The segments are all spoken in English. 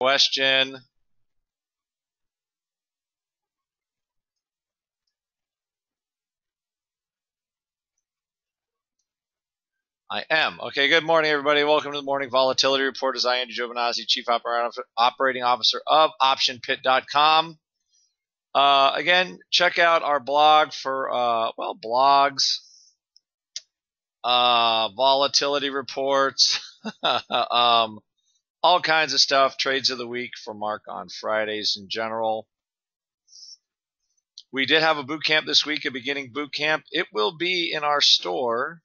question. I am. Okay, good morning, everybody. Welcome to the Morning Volatility Report. As I am Andy Giovinazzi, Chief Operating Officer of OptionPit.com. Again, check out our blog for, blogs, volatility reports, all kinds of stuff, trades of the week for Mark on Fridays in general. We did have a boot camp this week, a beginning boot camp. It will be in our store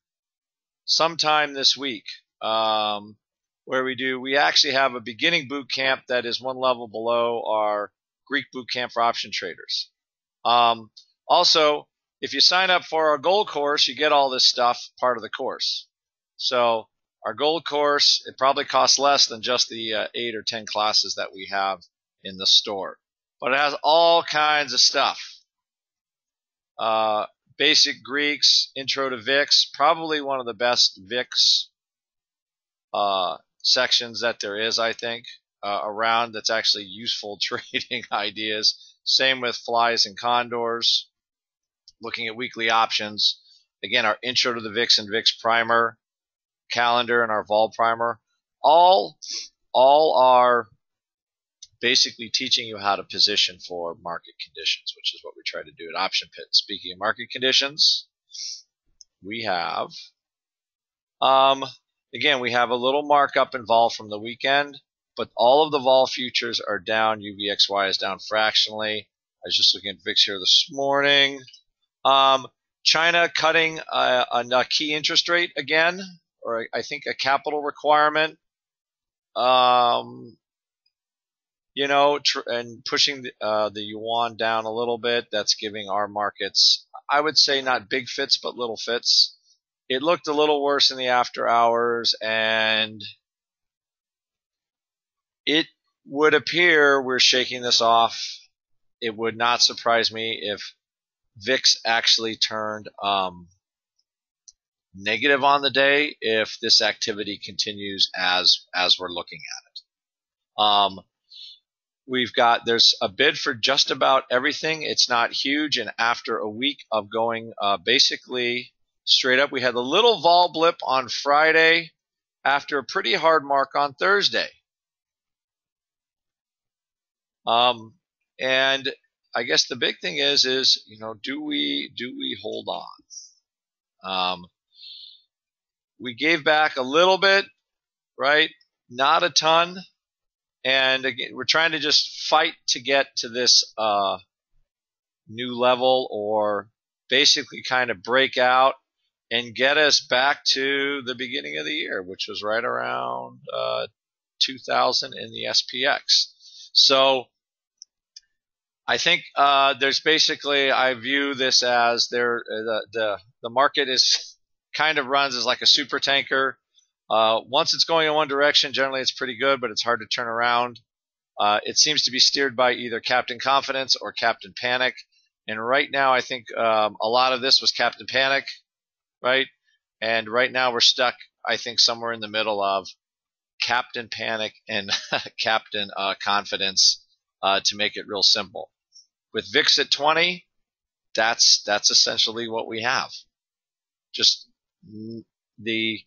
sometime this week, where we actually have a beginning boot camp that is one level below our Greek boot camp for option traders. Also, if you sign up for our gold course, you get all this stuff part of the course. So our gold course, it probably costs less than just the 8 or 10 classes that we have in the store, but it has all kinds of stuff. Basic Greeks, Intro to VIX, probably one of the best VIX sections that there is, I think, around that's actually useful trading ideas. Same with flies and condors. Looking at weekly options. Again, our Intro to the VIX and VIX Primer, calendar, and our Vol Primer. All are basically teaching you how to position for market conditions, which is what we try to do at Option Pit. Speaking of market conditions, we have, again, we have a little markup in vol from the weekend, but all of the vol futures are down. UVXY is down fractionally. I was just looking at VIX here this morning. China cutting a key interest rate again, or I think a capital requirement. And pushing the yuan down a little bit. That's giving our markets, I would say, not big fits, but little fits. It looked a little worse in the after hours, and it would appear we're shaking this off. It would not surprise me if VIX actually turned negative on the day if this activity continues as we're looking at it. There's a bid for just about everything. It's not huge, and after a week of going basically straight up, we had a little vol blip on Friday after a pretty hard mark on Thursday. And I guess the big thing is do we hold on? We gave back a little bit, right? Not a ton. And again, we're trying to just fight to get to this new level, or basically kind of break out and get us back to the beginning of the year, which was right around 2000 in the SPX. So I think there's basically, I view this as the market is kind of runs as like a super tanker. Once it's going in one direction, generally it's pretty good, but it's hard to turn around. It seems to be steered by either Captain Confidence or Captain Panic. And right now, I think a lot of this was Captain Panic, right? And right now we're stuck, I think, somewhere in the middle of Captain Panic and Captain Confidence, to make it real simple. With VIX at 20, that's essentially what we have. Just the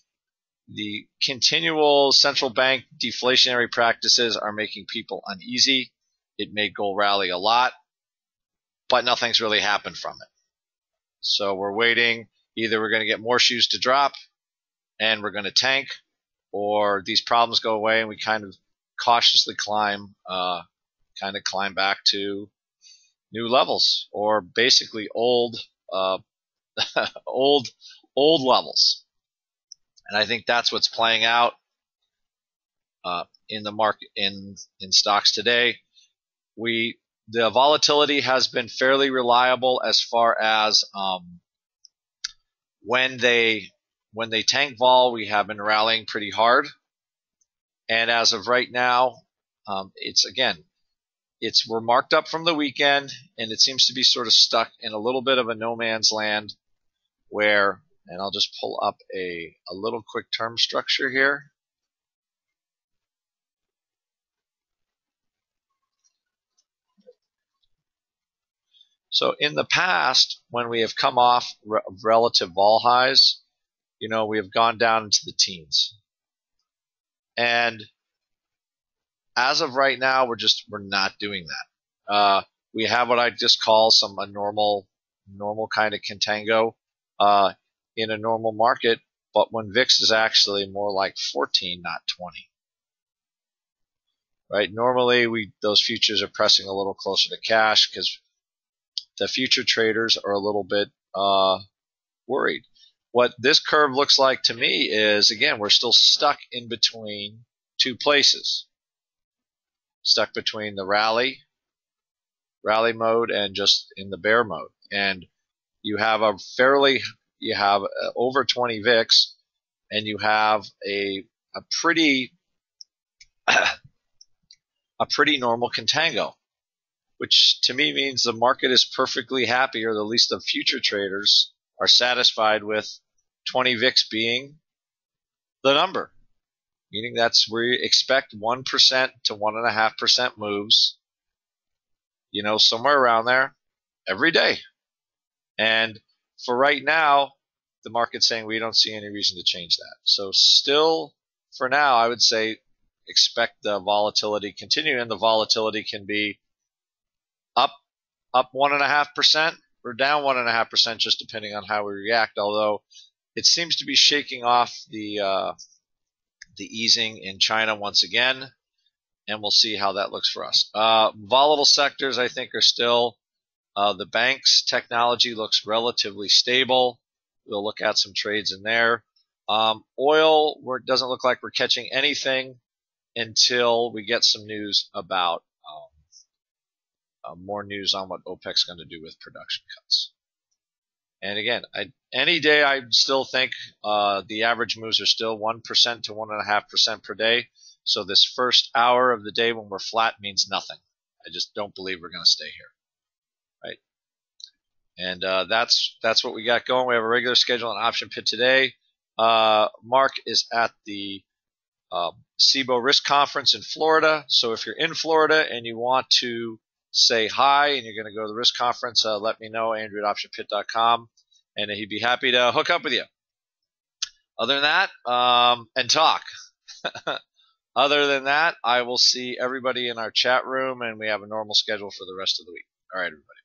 continual central bank deflationary practices are making people uneasy. It made gold rally a lot, but nothing's really happened from it. So we're waiting. Either we're going to get more shoes to drop and we're going to tank, or these problems go away and we kind of cautiously climb back to new levels, or basically old levels. And I think that's what's playing out in the market, in stocks today. The volatility has been fairly reliable as far as when they tank vol, we have been rallying pretty hard. And as of right now, we're marked up from the weekend, and it seems to be sort of stuck in a little bit of a no man's land where. And I'll just pull up a little quick term structure here. So in the past, when we have come off relative vol highs, we have gone down into the teens. And as of right now, we're not doing that. We have what I just call a normal kind of contango in a normal market, but when VIX is actually more like 14, not 20. Right? Normally, those futures are pressing a little closer to cash because the future traders are a little bit worried. What this curve looks like to me is, again, we're still stuck in between two places. Stuck between the rally mode and just in the bear mode. And you have over 20 VIX, and you have a pretty normal contango, which to me means the market is perfectly happy, or at least the future traders are satisfied with 20 VIX being the number, meaning that's where you expect 1% to 1.5% moves, somewhere around there every day. And for right now, the market's saying we don't see any reason to change that. So still, for now, I would say expect the volatility continue, and the volatility can be up 1.5% or down 1.5%, just depending on how we react. Although it seems to be shaking off the easing in China once again, and we'll see how that looks for us. Volatile sectors, I think, are still the banks. Technology looks relatively stable. We'll look at some trades in there. Oil, it doesn't look like we're catching anything until we get some news about more news on what OPEC's going to do with production cuts. And again, any day I still think the average moves are still 1% to 1.5% per day. So this first hour of the day when we're flat means nothing. I just don't believe we're going to stay here. Right? And that's what we got going. We have a regular schedule on Option Pit today. Mark is at the SIBO Risk Conference in Florida. So if you're in Florida and you want to say hi and you're going to go to the Risk Conference, let me know, Andrew@optionpit.com, and he'd be happy to hook up with you. Other than that, and talk. Other than that, I will see everybody in our chat room, and we have a normal schedule for the rest of the week. All right, everybody.